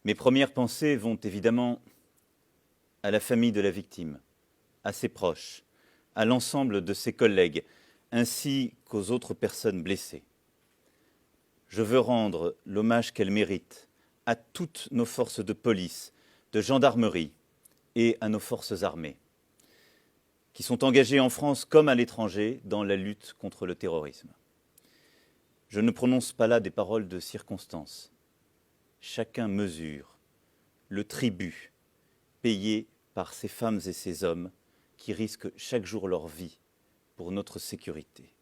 Mes premières pensées vont évidemment à la famille de la victime, à ses proches, à l'ensemble de ses collègues, ainsi qu'aux autres personnes blessées. Je veux rendre l'hommage qu'elles méritent à toutes nos forces de police, de gendarmerie et à nos forces armées, qui sont engagées en France comme à l'étranger dans la lutte contre le terrorisme. Je ne prononce pas là des paroles de circonstance. Chacun mesure le tribut payé par ces femmes et ces hommes qui risquent chaque jour leur vie pour notre sécurité.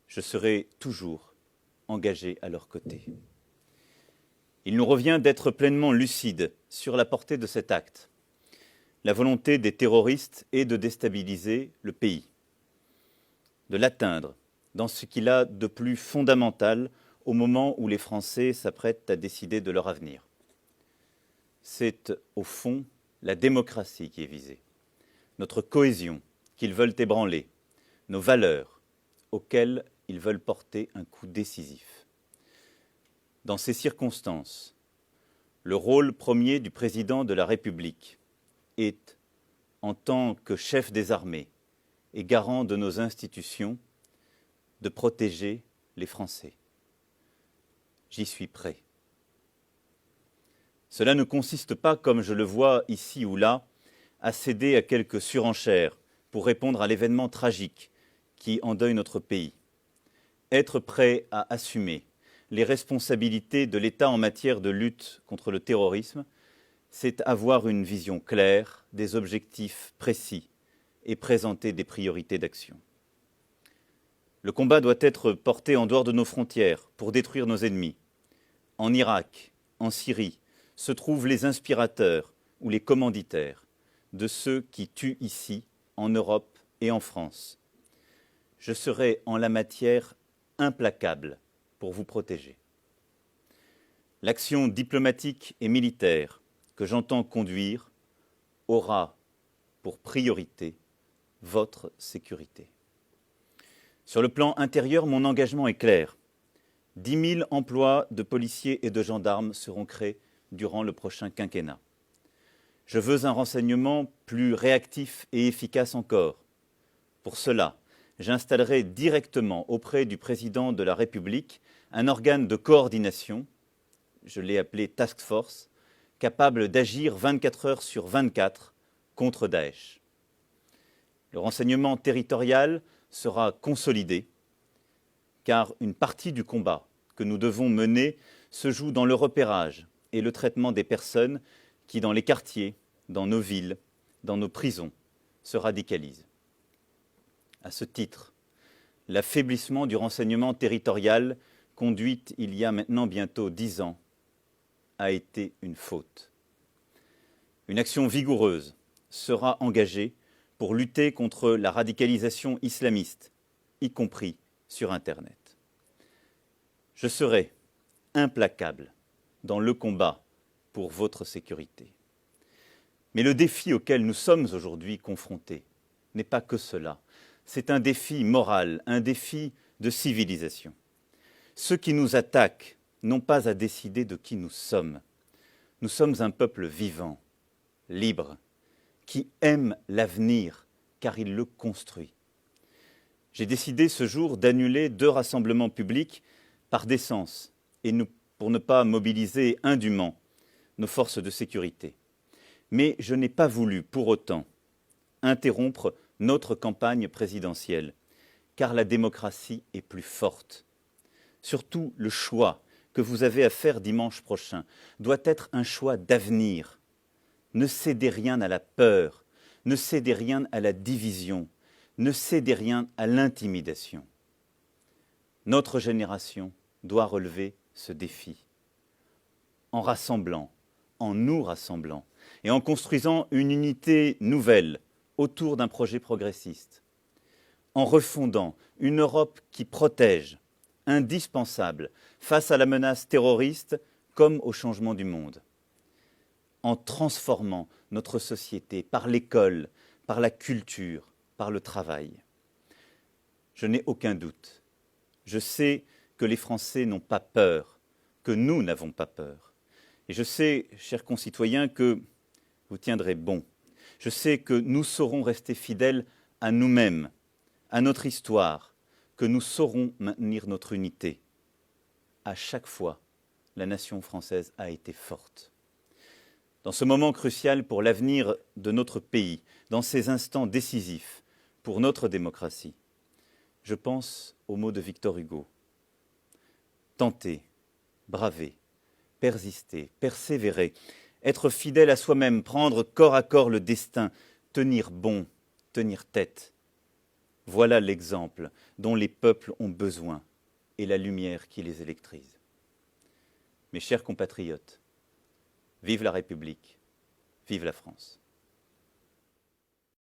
Je serai toujours engagé à leur côté. Il nous revient d'être pleinement lucides sur la portée de cet acte. La volonté des terroristes est de déstabiliser le pays, de l'atteindre dans ce qu'il a de plus fondamental au moment où les Français s'apprêtent à décider de leur avenir. C'est, au fond, la démocratie qui est visée, notre cohésion qu'ils veulent ébranler, nos valeurs auxquelles ils veulent porter un coup décisif. Dans ces circonstances, le rôle premier du président de la République est, en tant que chef des armées et garant de nos institutions, de protéger les Français. J'y suis prêt. Cela ne consiste pas, comme je le vois ici ou là, à céder à quelques surenchères pour répondre à l'événement tragique qui endeuille notre pays. Être prêt à assumer les responsabilités de l'État en matière de lutte contre le terrorisme, c'est avoir une vision claire, des objectifs précis et présenter des priorités d'action. Le combat doit être porté en dehors de nos frontières pour détruire nos ennemis. En Irak, en Syrie, se trouvent les inspirateurs ou les commanditaires de ceux qui tuent ici, en Europe et en France. Je serai en la matière implacable pour vous protéger. L'action diplomatique et militaire que j'entends conduire aura pour priorité votre sécurité. Sur le plan intérieur, mon engagement est clair. 10 000 emplois de policiers et de gendarmes seront créés durant le prochain quinquennat. Je veux un renseignement plus réactif et efficace encore. Pour cela, j'installerai directement auprès du président de la République un organe de coordination, je l'ai appelé Task Force, capable d'agir 24 heures sur 24 contre Daesh. Le renseignement territorial sera consolidé, car une partie du combat que nous devons mener se joue dans le repérage et le traitement des personnes qui, dans les quartiers, dans nos villes, dans nos prisons, se radicalisent. À ce titre, l'affaiblissement du renseignement territorial, conduit il y a maintenant bientôt 10 ans, a été une faute. Une action vigoureuse sera engagée pour lutter contre la radicalisation islamiste, y compris sur Internet. Je serai implacable dans le combat pour votre sécurité. Mais le défi auquel nous sommes aujourd'hui confrontés n'est pas que cela. C'est un défi moral, un défi de civilisation. Ceux qui nous attaquent n'ont pas à décider de qui nous sommes. Nous sommes un peuple vivant, libre, qui aime l'avenir car il le construit. J'ai décidé ce jour d'annuler 2 rassemblements publics par décence et pour ne pas mobiliser indûment nos forces de sécurité. Mais je n'ai pas voulu, pour autant, interrompre notre campagne présidentielle, car la démocratie est plus forte. Surtout, le choix que vous avez à faire dimanche prochain doit être un choix d'avenir. Ne cédez rien à la peur, ne cédez rien à la division, ne cédez rien à l'intimidation. Notre génération doit relever ce défi. En rassemblant, en nous rassemblant et en construisant une unité nouvelle autour d'un projet progressiste, en refondant une Europe qui protège, indispensable face à la menace terroriste comme au changement du monde, en transformant notre société par l'école, par la culture, par le travail. Je n'ai aucun doute. Je sais que les Français n'ont pas peur, que nous n'avons pas peur. Et je sais, chers concitoyens, que vous tiendrez bon. Je sais que nous saurons rester fidèles à nous-mêmes, à notre histoire, que nous saurons maintenir notre unité. À chaque fois, la nation française a été forte. Dans ce moment crucial pour l'avenir de notre pays, dans ces instants décisifs pour notre démocratie, je pense aux mots de Victor Hugo. Tenter, braver, persister, persévérer, être fidèle à soi-même, prendre corps à corps le destin, tenir bon, tenir tête. Voilà l'exemple dont les peuples ont besoin et la lumière qui les électrise. Mes chers compatriotes, vive la République, vive la France.